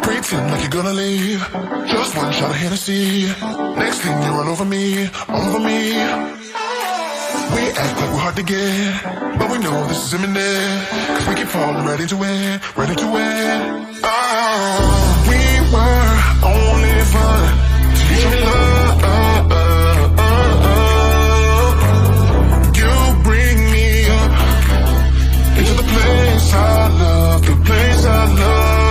Pretend like you're gonna leave. Just one shot of Hennessy. Next thing you run over me, over me. We act like we're hard to get, but we know this is imminent. Cause we keep falling right into it, right into it. Oh, we were only fun till you show me love. You bring me up into the place I love, the place I love.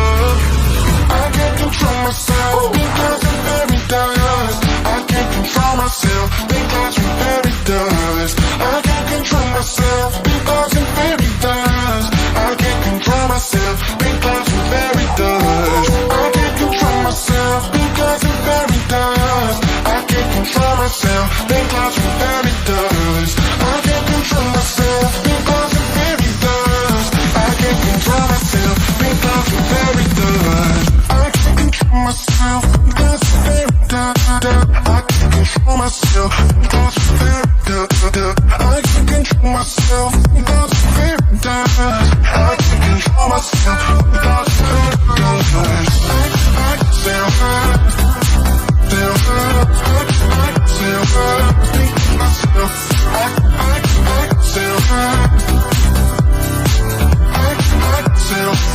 I can't control myself because I'm very dust. I can't control myself because I'm very dust. I can't control myself because I'm very dust. I can't control myself because I'm very dust. I can't control myself because I'm very dust. I can't control myself because I'm very dust. I can't control myself because I'm very dust. I can't control myself because I'm very dust. Myself because I'm very dust. I can't control myself because I'm very dust. I can't control myself because I'm very dust. I can't control myself because I'm very dust. I can sell her, sell her. I can sell her, speak to myself. I can sell her. I can sell her.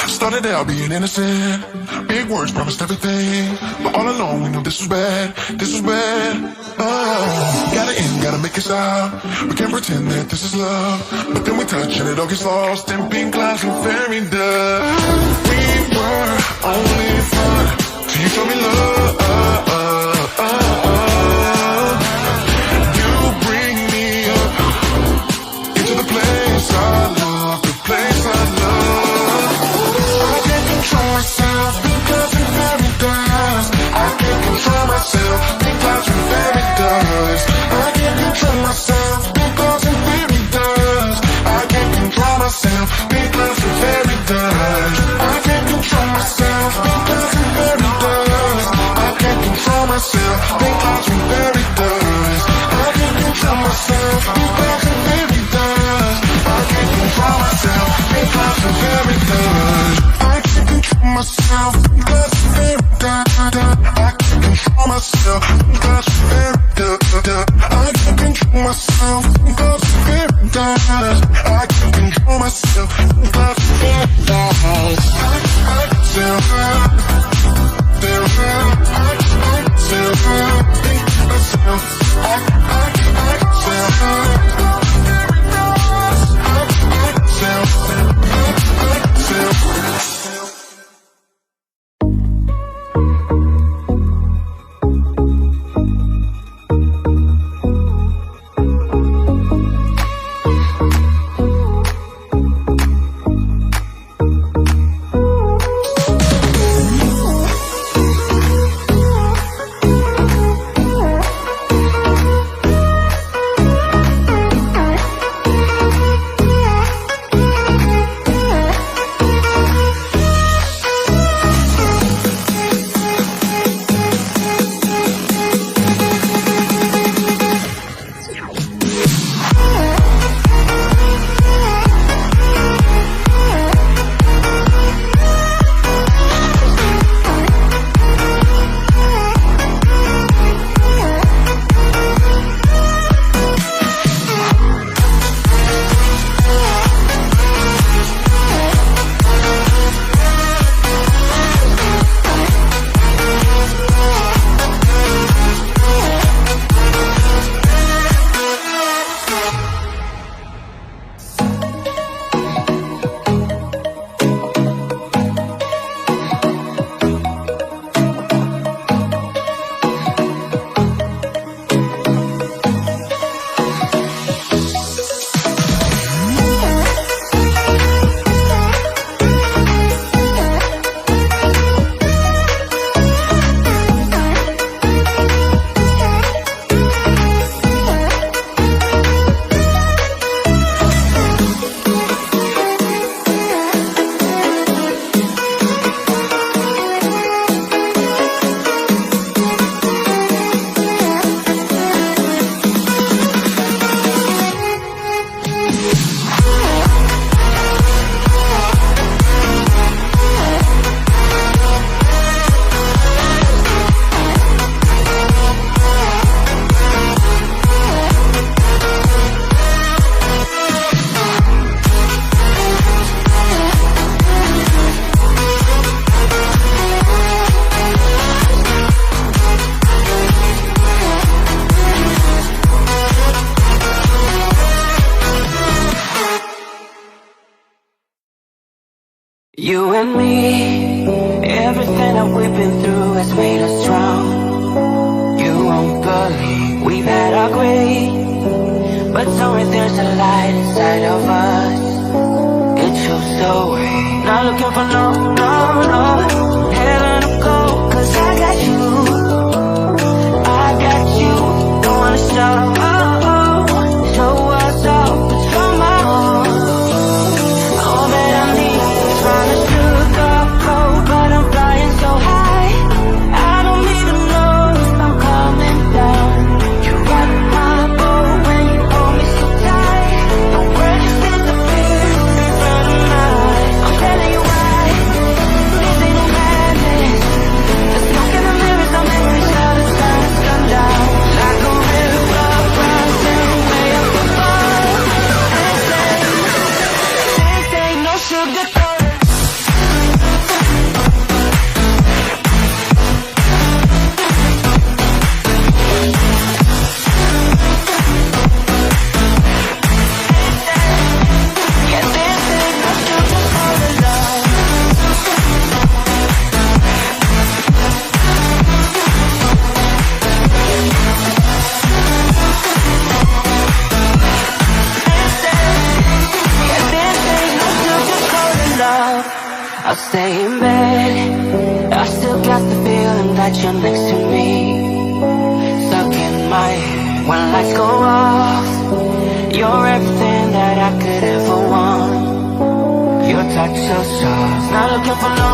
Started out being innocent, big words promised everything, but all along we knew this was bad, this was bad. Oh, gotta end, gotta make it stop. We can't pretend that this is love, but then we touch and it all gets lost in pink clouds and fairy dust. We were only fun till you showed me love. You bring me up into the place I love, the place I love. Control myself because I'm very dust. I can't control myself because I'm very dust. I can't control myself because I'm very dust. I can't control myself because I'm very dust. I can't control myself because I'm very dust. I can't control myself because I'm very dust. I can't control myself because I'm very dust. I can't control myself because I'm very dust. Myself because I'm very dust. I can't control myself because I'm very dust. I can't control myself because I'm very dust. I can't control myself because I'm very dust. I can sell her, sell her. I can sell her, think to myself. I can sell her. Very dust. I can sell her. I can sell her. You and me, everything that we've been through has made us strong. You won't believe we've had our grey, but somewhere there's a light inside of us. It shows the way. Not looking for no heaven to go, 'cause I got you, I got you. Don't wanna show us off, but you're my own. All that I need is trying to sugar coat, but I'm flying so high. I don't even know if I'm coming down. You rock my boat when you hold me so tight. The world just disappears in front of my eyes. I'm telling you why, this ain't no madness. The smoke in the mirrors, our memories how the sun's come down. Like a river rising way up above. This ain't no sugar coat. Yeah, this ain't no sugar coat love. Yeah, this ain't no sugar coat love. I'll stay in bed, I still got the feeling that you're next to me. Stuck in my head when lights go off. You're everything that I could ever want. Your touch so soft. Not looking for no